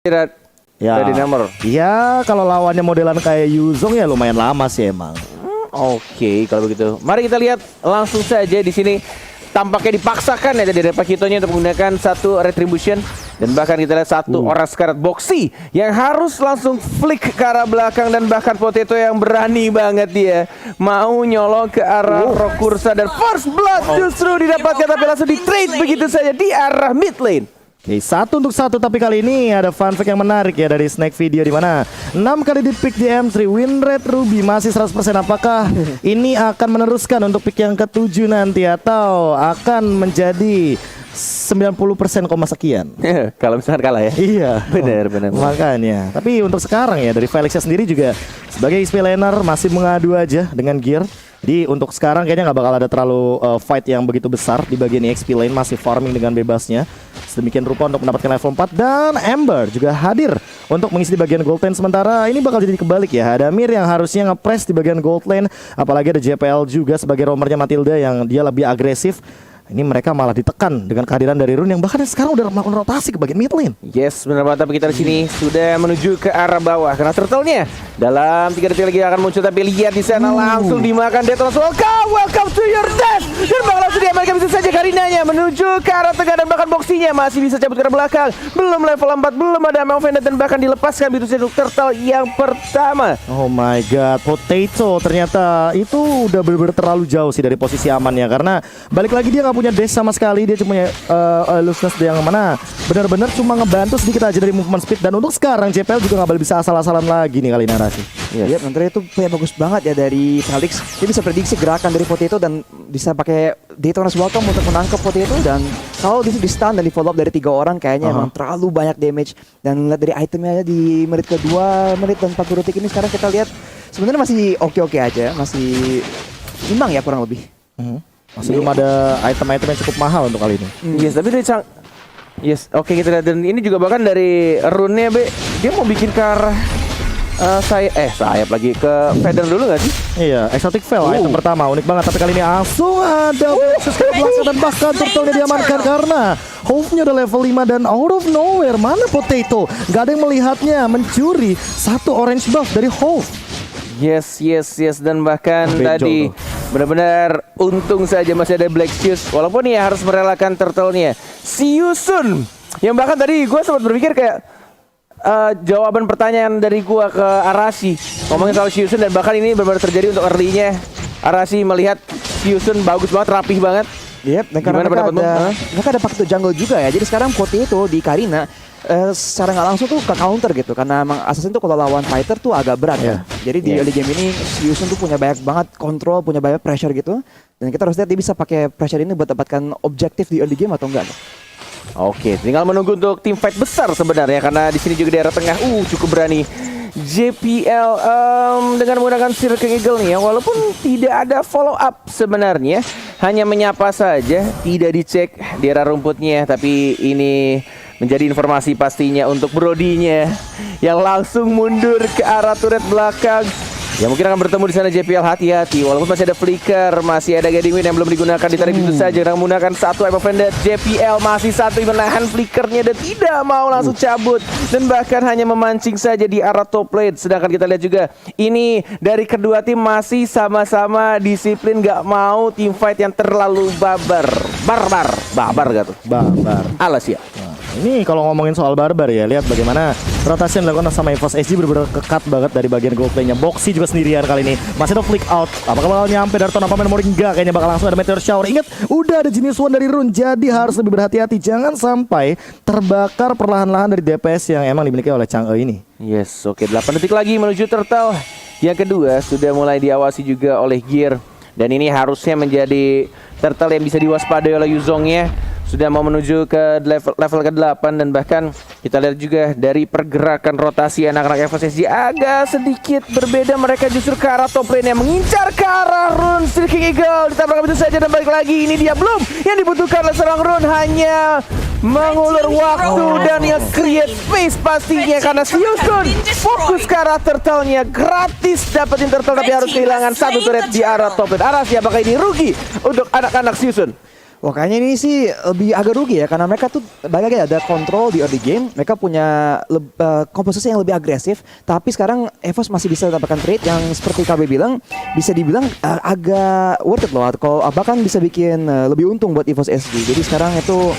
Ya, Dari nomor. ya kalau lawannya modelan kayak Yuzong ya lumayan lama sih emang. Oke, kalau begitu, mari kita lihat langsung saja di sini. Tampaknya dipaksakan ya dari Pakitonya untuk menggunakan satu retribution, dan bahkan kita lihat satu orang sekarat boxy yang harus langsung flick ke arah belakang, dan bahkan Potato yang berani banget dia mau nyolong ke arah Rokursa, dan first blood justru didapatkan tapi langsung di trade begitu saja di arah mid lane. Oke, 1-1 tapi kali ini ada fun fact yang menarik ya dari Snack Video di mana 6 kali di pick di M3 win rate Ruby masih 100%. Apakah ini akan meneruskan untuk pick yang ke-7 nanti atau akan menjadi 90% koma sekian? Kalau misalkan kalah ya. Iya, Benar. makanya. Tapi untuk sekarang ya dari Felixnya sendiri juga sebagai XP laner masih mengadu aja dengan gear. Jadi untuk sekarang kayaknya nggak bakal ada terlalu fight yang begitu besar di bagian XP lane, masih farming dengan bebasnya. Sedemikian rupa untuk mendapatkan level 4, dan Ember juga hadir untuk mengisi di bagian gold lane. Sementara ini bakal jadi kebalik ya. Ada Mir yang harusnya nge-press di bagian gold lane, apalagi ada JPL juga sebagai roamernya Matilda yang dia lebih agresif. Ini mereka malah ditekan dengan kehadiran dari Rune yang bahkan sekarang udah melakukan rotasi ke bagian mid lane. Yes, benar banget. Tapi kita di sini sudah menuju ke arah bawah karena turtle-nya dalam 3 detik lagi akan muncul. Tapi lihat di sana langsung dimakan Detonas. Welcome to your death. Dan bakal langsung diamankan bisa saja Karinanya menuju ke arah tengah, dan bahkan boxinya masih bisa cabut ke arah belakang. Belum level 4, belum ada Melvin, dan bahkan dilepaskan begitu saja untuk turtle yang pertama. Oh my god, Potato ternyata itu udah bener-bener terlalu jauh sih dari posisi amannya, karena balik lagi dia nggak punya dash sama sekali. Dia cuma punya looseness yang mana benar-benar cuma ngebantu sedikit aja dari movement speed. Dan untuk sekarang JPL juga nggak boleh bisa asal-asalan lagi nih kali narasi. Iya, nanti itu punya bagus banget ya dari Felix. Dia bisa prediksi gerakan dari Potato dan bisa pakai Detona's Welcome untuk menangkap Potato. Dan kalau di stun dan di follow up dari 3 orang kayaknya emang terlalu banyak damage. Dan lihat dari itemnya aja di menit kedua, menit dan 40 detik ini sekarang kita lihat sebenarnya masih oke-oke aja, masih imbang ya kurang lebih. Masih belum ada item-item yang cukup mahal untuk kali ini. Yes, tapi dari oke, kita lihat. Dan ini juga bahkan dari Rune-nya, dia mau bikin ke arah sayap lagi ke feather dulu gak sih? Iya, exotic fail item pertama unik banget, tapi kali ini langsung ada Vexus ke belakang, dan bahkan turtle-nya diamankan karena Hove-nya udah level 5, dan out of nowhere mana Potato gak ada yang melihatnya mencuri satu orange buff dari Hove. Yes, dan bahkan tadi benar-benar untung saja masih ada Black Shoes, walaupun ya harus merelakan turtle-nya si Yusun, yang bahkan tadi gue sempat berpikir kayak jawaban pertanyaan dari gue ke Arashi ngomongin soal Yusun, dan bahkan ini benar-benar terjadi untuk early-nya. Arashi melihat Yusun bagus banget, rapih banget. Yep, dan karena mereka ada pakai jungle juga ya. Jadi sekarang Potato di Karina secara nggak langsung tuh ke counter gitu, karena emang Assassin tuh kalau lawan fighter tuh agak berat ya. Jadi di early game ini Yusun tuh punya banyak banget kontrol, punya banyak pressure gitu, dan kita harus lihat dia bisa pakai pressure ini buat dapatkan objektif di early game atau enggak. Oke, tinggal menunggu untuk tim fight besar sebenarnya, karena di sini juga di area tengah cukup berani JPL dengan menggunakan Silver King Eagle nih ya, walaupun tidak ada follow up sebenarnya, hanya menyapa saja, tidak dicek di area rumputnya. Tapi ini menjadi informasi pastinya untuk Brodinya yang langsung mundur ke arah turret belakang. Ya mungkin akan bertemu di sana JPL, hati-hati. Walaupun masih ada flicker, masih ada guiding wind yang belum digunakan, ditarik itu saja dengan menggunakan satu item offender. JPL masih satu menahan flickernya dan tidak mau langsung cabut, dan bahkan hanya memancing saja di arah top lane. Sedangkan kita lihat juga ini dari kedua tim masih sama-sama disiplin, gak mau tim fight yang terlalu babar gak tuh? Barbar. Alas ya. Ini kalau ngomongin soal barbar ya, lihat bagaimana rotasi yang dilakukan sama EVOS SG benar-benar kekat banget dari bagian gold lane-nya. Boxy juga sendirian kali ini, masih ada flick out. Apakah bakal nyampe Darton apa memory? Enggak, kayaknya bakal langsung ada meteor shower. Ingat, udah ada Genius One dari Rune, jadi harus lebih berhati-hati. Jangan sampai terbakar perlahan-lahan dari DPS yang emang dimiliki oleh Chang'e ini. Yes, oke, 8 detik lagi menuju turtle. Yang kedua sudah mulai diawasi juga oleh Gear, dan ini harusnya menjadi turtle yang bisa diwaspadai oleh Yuzongnya. Sudah mau menuju ke level ke-8, dan bahkan kita lihat juga dari pergerakan rotasi anak-anak FSSG agak sedikit berbeda. Mereka justru ke arah top lane yang mengincar ke arah Rune. Silver King Eagle ditabrak begitu saja, dan balik lagi. Ini dia belum yang dibutuhkan oleh seorang Rune, hanya mengulur waktu dan create space pastinya, karena si Yusun fokus ke arah turtle-nya. Gratis dapetin turtle, tapi harus kehilangan satu turret di arah top lane. Arashi, apakah ini rugi untuk anak-anak si Yusun? Wah kayaknya ini sih lebih agak rugi ya karena mereka tuh balik lagi ada kontrol di early game, mereka punya komposisi yang lebih agresif, tapi sekarang EVOS masih bisa mendapatkan trade yang seperti KB bilang bisa dibilang agak worth it loh, atau bahkan bisa bikin lebih untung buat EVOS SG. Jadi sekarang itu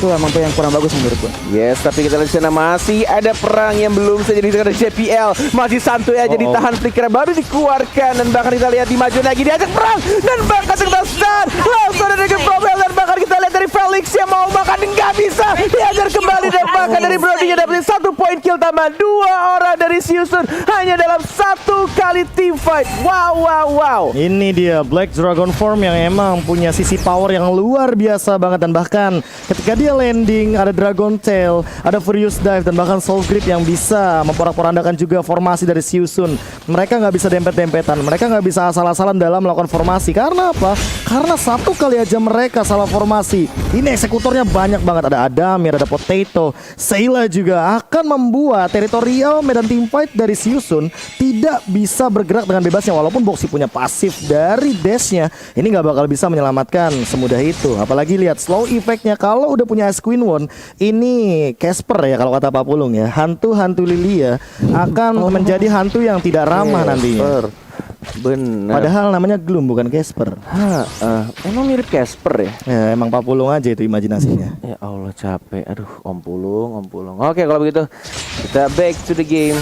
emang tuh yang kurang bagus menurut gue. Yes, tapi kita lihat di sana masih ada perang yang belum saja diselesaikan dari JPL. Masih santuy aja ditahan, flicker baru dikeluarkan dan bahkan kita lihat di maju lagi diajak perang dan bahkan kita stun. Langsung ada dengan problem dan bahkan kita lihat dari Felix yang mau makan dan nggak bisa diajar kembali dan bahkan dari Brody-nya dapetin 1 poin kill tambah 2 orang dari Siusun hanya dalam 1 kali team fight. Wow. Ini dia Black Dragon Form yang emang punya sisi power yang luar biasa banget, dan bahkan ketika dia landing ada Dragon Tail, ada Furious Dive, dan bahkan Soul Grip yang bisa memporak-porandakan juga formasi dari Siusun. Mereka nggak bisa dempet-dempetan, mereka nggak bisa asal-asalan dalam melakukan formasi. Karena apa? Karena 1 kali aja mereka salah formasi, ini eksekutornya banyak banget. Ada Adamir, ada Potato, Sayla juga akan membuat teritorial medan teamfight dari Siusun tidak bisa bergerak dengan bebasnya. Walaupun Boxy punya pasif dari dashnya, ini nggak bakal bisa menyelamatkan semudah itu. Apalagi lihat slow effectnya kalau udah punya Ice Queen One. Ini Casper ya kalau kata Pak Pulung ya, hantu-hantu Lilia akan menjadi hantu yang tidak ramah nantinya. Bener. Padahal namanya Gloom bukan Casper. Emang mirip Casper ya? Ya emang Pak Pulung aja itu imajinasinya. Ya Allah capek. Aduh, Om Pulung. Oke, kalau begitu kita back to the game.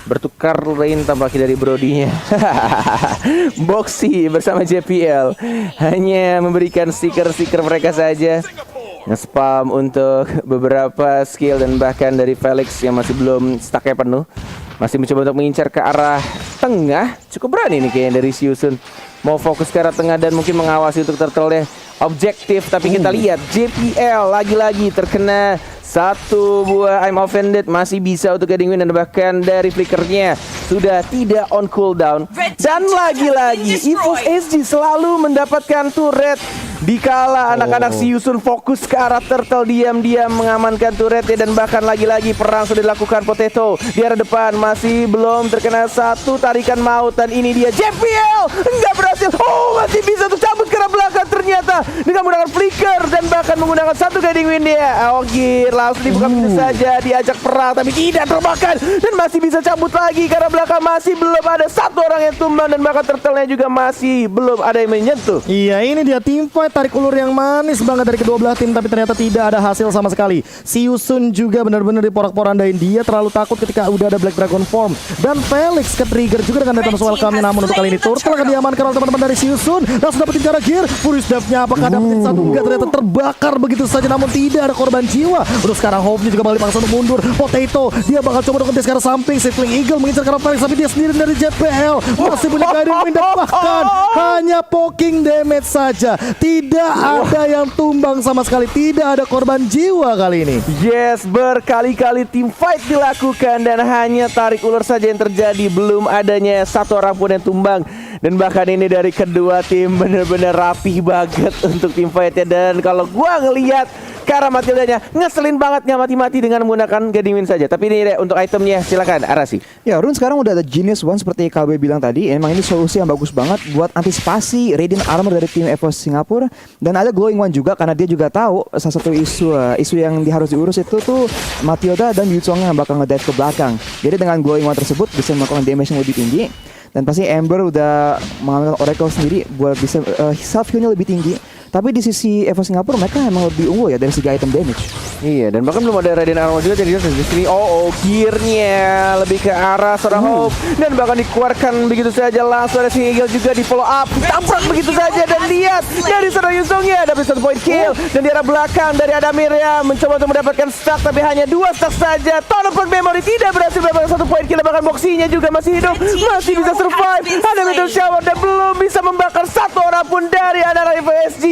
Bertukar lane tampaknya dari Brody-nya. Boxy bersama JPL hanya memberikan stiker-stiker mereka saja. Nge-spam untuk beberapa skill dan bahkan dari Felix yang masih belum stucknya penuh. Masih mencoba untuk mengincar ke arah tengah. Cukup berani nih kayaknya dari Siusun. Mau fokus ke arah tengah dan mungkin mengawasi untuk turtle-nya. Objektif, tapi kita lihat JPL lagi-lagi terkena 1 buah I'm Offended. Masih bisa untuk getting win dan bahkan dari flickernya sudah tidak on cooldown. Dan lagi-lagi EVOS SG selalu mendapatkan turret dikala anak-anak Siusun fokus ke arah turtle, diam-diam mengamankan turretnya. Dan bahkan lagi-lagi perang sudah dilakukan. Potato di arah depan masih belum terkena 1 tarikan maut. Dan ini dia JPL nggak berhasil. Masih bisa untuk cabut ke arah belakang ternyata dengan menggunakan flicker dan bahkan menggunakan 1 guiding wind dia. Gear langsung dibuka begitu saja, diajak perang tapi tidak terbakar dan masih bisa cabut lagi karena belakang masih belum ada 1 orang yang tumbang dan bahkan turtle-nya juga masih belum ada yang menyentuh. Iya, ini dia team fight tarik ulur yang manis banget dari kedua belah tim, tapi ternyata tidak ada hasil sama sekali. Siusun juga benar-benar diporak-porandain. Dia terlalu takut ketika udah ada Black Dragon Form dan Felix ke trigger juga dengan Detonatus Welcome-nya. Namun untuk kali ini Turtle akan diamankan oleh teman-teman dari Siusun. Langsung dapetin cara gear. Furious Dive-nya apakah dapetin 1? Enggak, ternyata terbakar begitu saja namun tidak ada korban jiwa. Untuk sekarang Hope-nya juga balik paksa untuk mundur. Potato dia bakal coba untuk ke arah samping. Settling Eagle mengincar ke arah Felix tapi dia sendiri dari JPL masih punya guiding wind dan bahkan hanya poking damage saja. Tidak ada yang tumbang sama sekali, tidak ada korban jiwa kali ini. Yes, berkali-kali team fight dilakukan dan hanya tarik ulur saja yang terjadi, belum adanya 1 orang pun yang tumbang. Dan bahkan ini dari kedua tim benar-benar rapih banget untuk team fight-nya. Dan kalau gua ngelihat Kara Matildanya ngeselin banget nggak mati-mati dengan menggunakan guiding wind saja. Tapi ini deh untuk itemnya, silakan Arasi. Ya, Rune sekarang udah ada Genius One seperti KB bilang tadi. Emang ini solusi yang bagus banget buat antisipasi Radiant Armor dari tim EVOS Singapura. Dan ada Glowing One juga karena dia juga tahu salah satu isu yang harus diurus itu tuh Matilda dan Yuzong yang bakal ngedive ke belakang. Jadi dengan Glowing One tersebut bisa melakukan damage yang lebih tinggi. Dan pasti Ember udah mengambil Oracle sendiri buat bisa self heal-nya lebih tinggi. Tapi di sisi EVOS Singapura mereka emang lebih unggul ya dari segi item damage. Iya, dan bahkan belum ada Radiant Armor juga jadi di sini. Gearnya lebih ke arah seorang Hope dan bahkan dikeluarkan begitu saja. Langsung ada si Eagle juga di follow up, tamprak begitu saja dan lihat dari seorang Yuzongnya dapat 1 point kill dan di arah belakang dari Adamir ya mencoba untuk mendapatkan stack tapi hanya 2 stack saja. Tower of Memory tidak berhasil mendapatkan 1 point kill, bahkan Boxy-nya juga masih hidup, masih bisa survive. Ada Meteor Shower dan belum bisa membakar 1 orang pun dari anak-anak EVOS SG.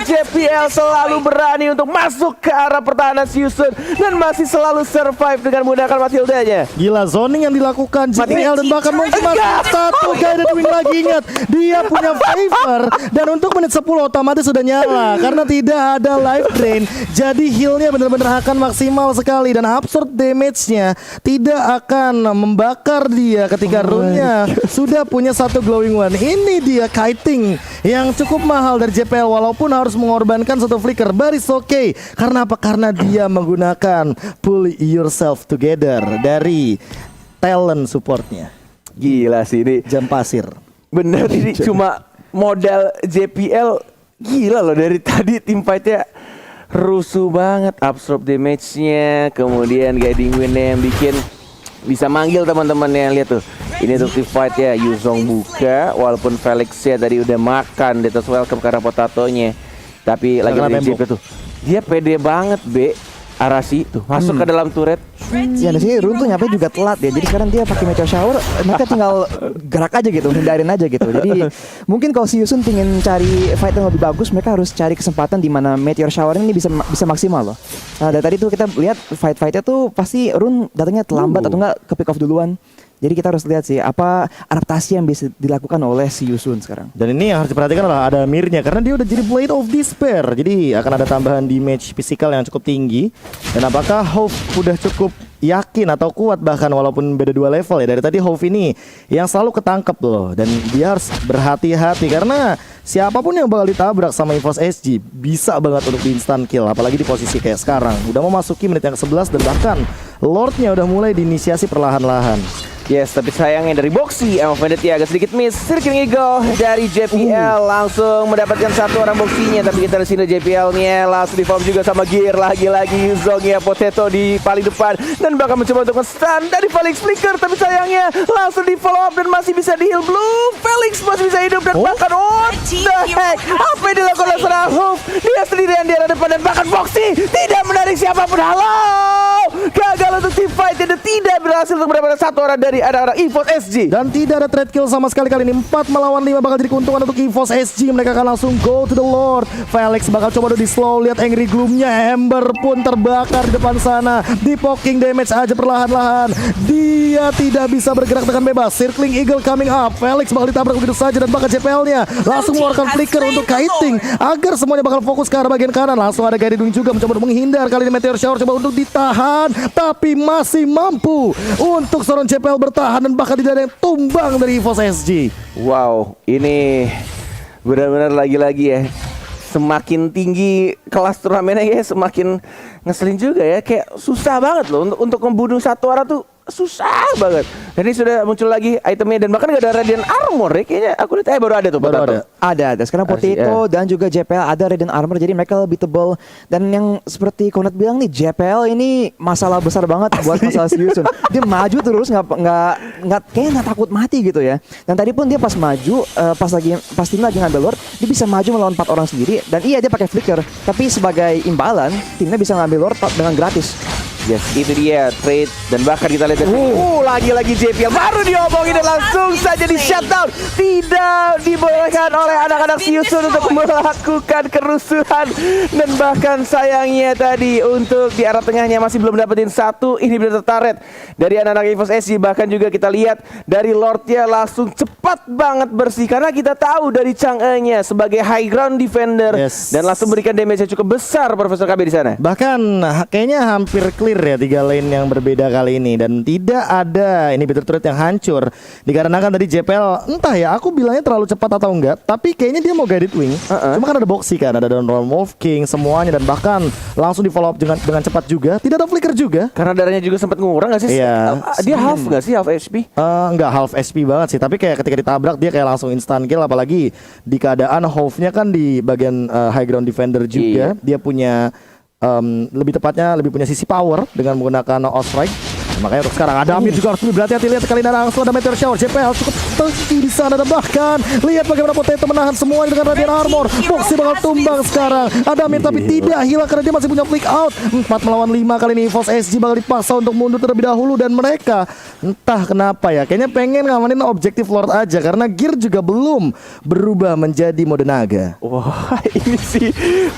JPL selalu berani berani untuk masuk ke arah pertahanan Siusun dan masih selalu survive dengan menggunakan Matildanya. Gila, zoning yang dilakukan JPL dan bahkan mungkin masih satu guided wing lagi. Ingat, dia punya favor dan untuk menit 10 otomatis sudah nyala karena tidak ada life drain. Jadi healnya benar-benar akan maksimal sekali dan absurd damage-nya tidak akan membakar dia ketika rune-nya sudah punya satu glowing one. Ini dia kiting yang cukup mahal dari JPL walaupun harus mengorbankan satu flicker, but it's okay. Karena apa? Karena dia menggunakan pull yourself together dari talent supportnya. Gila sih ini. Jam pasir. Bener ini cuma modal JPL. Gila loh, dari tadi tim fightnya rusuh banget. Absorb damage-nya, kemudian guiding win-nya yang bikin bisa manggil teman-temannya. Lihat tuh, ini untuk tim fight ya. Yuzong buka, walaupun Felix ya tadi udah makan di atas welcome karena potatonya. Tapi lagi dari JPL tuh, dia pede banget Arasi tuh masuk ke dalam turret. Ya di sini Rune tuh nyampe juga telat ya. Jadi sekarang dia pakai meteor shower, mereka tinggal gerak aja gitu, hindarin aja gitu. Jadi mungkin kalau si Yusun pengen cari fight yang lebih bagus, mereka harus cari kesempatan di mana meteor shower ini bisa maksimal loh. Nah, dari tadi tuh kita lihat fight-fightnya tuh pasti Rune datangnya terlambat atau enggak ke pick off duluan. Jadi kita harus lihat sih apa adaptasi yang bisa dilakukan oleh si Yusun sekarang. Dan ini yang harus diperhatikan adalah ada Mirnya karena dia udah jadi Blade of Despair. Jadi akan ada tambahan damage physical yang cukup tinggi. Dan apakah Hope udah cukup yakin atau kuat bahkan walaupun beda 2 level ya. Dari tadi Hope ini yang selalu ketangkep loh. Dan dia harus berhati-hati karena siapapun yang bakal ditabrak sama EVOS SG bisa banget untuk di instant kill. Apalagi di posisi kayak sekarang. Udah memasuki menit yang ke-11 dan bahkan Lordnya udah mulai diinisiasi perlahan-lahan. Yes, tapi sayangnya dari Boxy Emma Vendetta agak sedikit miss. Circling Eagle dari JPL langsung mendapatkan satu orang Boxy-nya. Tapi kita di sini JPL-nya langsung di farm juga sama Gear. Lagi-lagi Zongnya Potato di paling depan dan bahkan mencoba untuk nge-stun dari Felix Flicker. Tapi sayangnya langsung di follow up dan masih bisa di heal blue. Felix masih bisa hidup dan bahkan what the heck, apa yang dilakukan oleh seorang Hoof? Dia sendirian di arah depan dan bahkan Boxy tidak menarik siapapun. Halo, gagal untuk team fight dan tidak berhasil untuk mendapatkan satu orang dari anak-anak EVOS SG. Dan tidak ada trade kill sama sekali kali ini. 4 melawan 5 bakal jadi keuntungan untuk EVOS SG. Mereka akan langsung go to the Lord. Felix bakal coba di slow. Lihat Angry Gloom-nya. Ember pun terbakar di depan sana. Di poking damage aja perlahan-lahan. Dia tidak bisa bergerak dengan bebas. Circling Eagle coming up. Felix bakal ditabrak begitu saja dan bakal JPL-nya langsung mengeluarkan flicker untuk kiting agar semuanya bakal fokus ke arah bagian kanan. Langsung ada Guiding Wing juga mencoba untuk menghindar. Kali ini Meteor Shower coba untuk ditahan, tapi masih mampu untuk seorang JPL bertahan dan bahkan tidak ada yang tumbang dari EVOS SG. Wow, ini benar-benar lagi-lagi ya. Semakin tinggi kelas turnamennya ya, semakin ngeselin juga ya. Kayak susah banget loh untuk membunuh satu orang tuh. Susah banget. Dan ini sudah muncul lagi itemnya dan bahkan gak ada Radiant Armor ya. Kayaknya aku lihat baru ada tuh. Baru ada. Ada. Sekarang Potato dan juga JPL ada Radiant Armor, jadi mereka lebih tebal. Dan yang seperti Konat bilang nih, JPL ini masalah besar banget buat masalah Yusun. Dia maju terus kayaknya nggak takut mati gitu ya. Dan tadi pun dia pas maju pas tim lagi ngambil Lord, dia bisa maju melawan 4 orang sendiri. Dan iya dia pakai flicker, tapi sebagai imbalan timnya bisa ngambil Lord dengan gratis. Yes, itu dia trade dan bahkan kita lihat lagi-lagi JPL baru diomongin dan langsung saja di shutdown. Tidak dibolehkan oleh anak-anak Siusun untuk melakukan kerusuhan dan bahkan sayangnya tadi untuk di arah tengahnya masih belum dapetin satu inhibitor turret dari anak-anak EVOS SG. Bahkan juga kita lihat dari Lordnya langsung cepat banget bersih karena kita tahu dari Chang'e-nya sebagai high ground defender dan langsung berikan damage yang cukup besar Profesor KB di sana. Bahkan kayaknya hampir clear ya 3 lane yang berbeda kali ini dan tidak ada inhibitor turret yang hancur dikarenakan tadi JPL entah ya aku bilangnya terlalu cepat atau enggak, tapi kayaknya dia mau guided wing. Cuma kan ada Boxy kan, ada Downroll Wolf King semuanya dan bahkan langsung di follow up dengan cepat juga. Tidak ada flicker juga karena darahnya juga sempat ngurang gak sih? Iya. Dia half gak sih, half HP? Enggak half HP banget sih, tapi kayak ketika ditabrak dia kayak langsung instant kill, apalagi di keadaan Hove-nya kan di bagian high ground defender juga. Dia punya lebih tepatnya lebih punya sisi power dengan menggunakan Outstrike. Makanya untuk sekarang ada Amir juga harus lebih berhati-hati. Lihat kali ini langsung ada Meteor Shower. JPL cukup tinggi di sana dan bahkan lihat bagaimana Potato menahan semuanya dengan Radiant Armor. Boxy bakal tumbang sekarang. Ada Amir tapi tidak hilang karena dia masih punya flick out. 4 melawan 5 kali ini. EVOS SG bakal dipaksa untuk mundur terlebih dahulu dan mereka entah kenapa ya kayaknya pengen ngamanin objektif Lord aja karena gear juga belum berubah menjadi mode naga. Wah, ini sih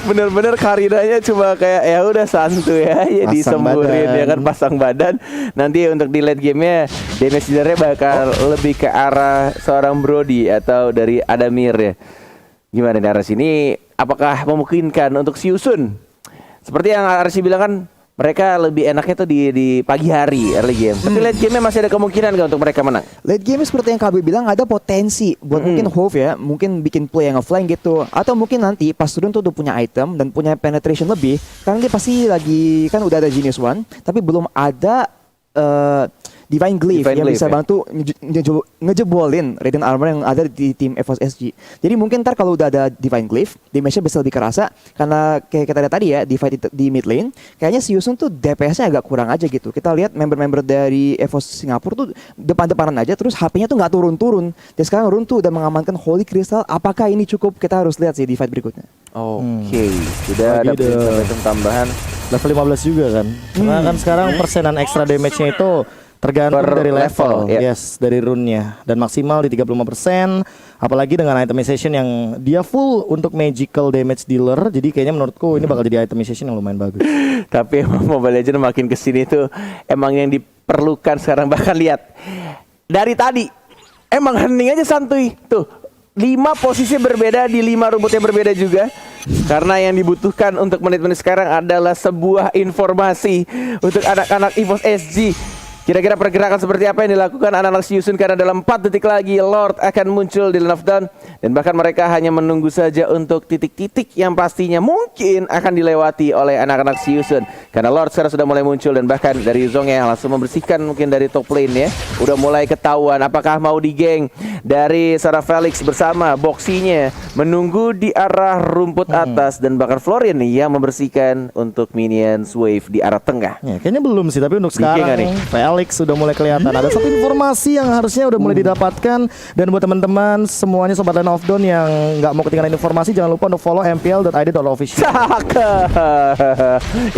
bener-bener Karinanya cuma kayak ya udah santuy ya, Pasang disemburin badan. ya kan, pasang badan. Nanti untuk di late gamenya damage dealernya bakal lebih ke arah seorang Brody atau dari Adamir ya. Gimana nih Arsi ini? Apakah memungkinkan untuk Siusun? Seperti yang Arsi bilang kan, mereka lebih enaknya tuh di pagi hari early game. Tapi late game masih ada kemungkinan nggak untuk mereka menang? Late game seperti yang KB bilang ada potensi buat mungkin Hove ya, mungkin bikin play yang offline gitu, atau mungkin nanti pas turun tuh udah punya item dan punya penetration lebih, karena dia pasti lagi kan udah ada Genius One, tapi belum ada Divine Glyph yang bisa bantu ngejebolin Radiant Armor yang ada di tim EVOS SG. Jadi mungkin ntar kalau udah ada Divine Glyph, damage-nya bisa lebih kerasa karena kayak kita lihat tadi ya di fight di mid lane, kayaknya Siusun tuh DPS-nya agak kurang aja gitu. Kita lihat member-member dari EVOS Singapura tuh depan-depanan aja terus HP-nya tuh nggak turun-turun. Dan sekarang Run tuh udah mengamankan Holy Crystal. Apakah ini cukup? Kita harus lihat sih di fight berikutnya. Oke, sudah ada item tambahan. Level 15 juga kan. Karena kan sekarang persenan extra damage-nya itu tergantung Per dari level, ya. yes, dari rune-nya dan maksimal di 35%. Apalagi dengan itemization yang dia full untuk magical damage dealer. Jadi kayaknya menurutku ini bakal jadi itemization yang lumayan bagus. Tapi emang Mobile Legends makin kesini tuh emang yang diperlukan sekarang. Bahkan lihat dari tadi emang hening aja santuy tuh. 5 posisi berbeda di 5 rumput yang berbeda juga. Karena yang dibutuhkan untuk menit-menit sekarang adalah sebuah informasi untuk anak-anak EVOS SG. Kira-kira pergerakan seperti apa yang dilakukan anak-anak Siusun, karena dalam 4 detik lagi Lord akan muncul di Lane of Dawn. Dan bahkan mereka hanya menunggu saja untuk titik-titik yang pastinya mungkin akan dilewati oleh anak-anak Siusun. Karena Lord sekarang sudah mulai muncul dan bahkan dari Zong yang langsung membersihkan mungkin dari top lane ya. Udah mulai ketahuan apakah mau digeng dari Sarah Felix bersama Boxinya menunggu di arah rumput atas dan bahkan Florian nih yang membersihkan untuk minions wave di arah tengah. Ya, kayaknya belum sih, tapi untuk Digeng nggak sekarang nih? Felix sudah mulai kelihatan. Ada satu informasi yang harusnya udah mulai didapatkan. Dan buat teman-teman semuanya sobat Lane of Dawn yang nggak mau ketinggalan informasi, jangan lupa untuk follow mpl.id.official.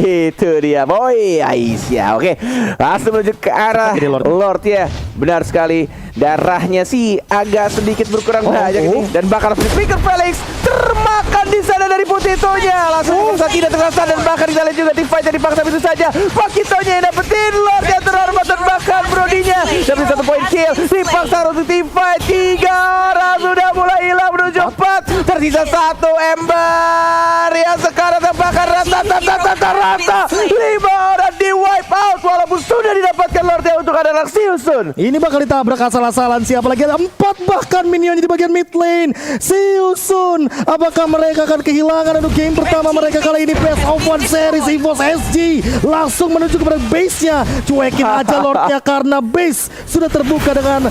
Itu dia boy Aisyah. Oke, langsung menuju ke arah Ini Lord ya. Benar sekali. Darahnya sih agak sedikit berkurang banyak ini. Dan bakal speaker Felix termakan di sana dari Potitonya. Langsung tidak terasa dan bahkan kita lihat juga tim fight yang dipaksa begitu saja. Potitonya yang dapetin Lord yang terhormat dan bahkan Brodinya dapat 1 poin kill. Dipaksa untuk tim fight. 3 orang sudah mulai hilang menuju 4. Tersisa 1 Ember yang sekarang terbakar rata. 5 orang di wipe out walaupun sudah didapatkan Lordnya untuk anak Siusun. Ini bakal ditabrak asal-asalan siapa lagi, ada 4 bahkan minionnya di bagian mid lane. Siusun, apakah mereka akan kehilangan untuk game pertama mereka kali ini best of 1 series EVOS SG langsung menuju kepada base-nya. Cuekin aja Lordnya karena base sudah terbuka dengan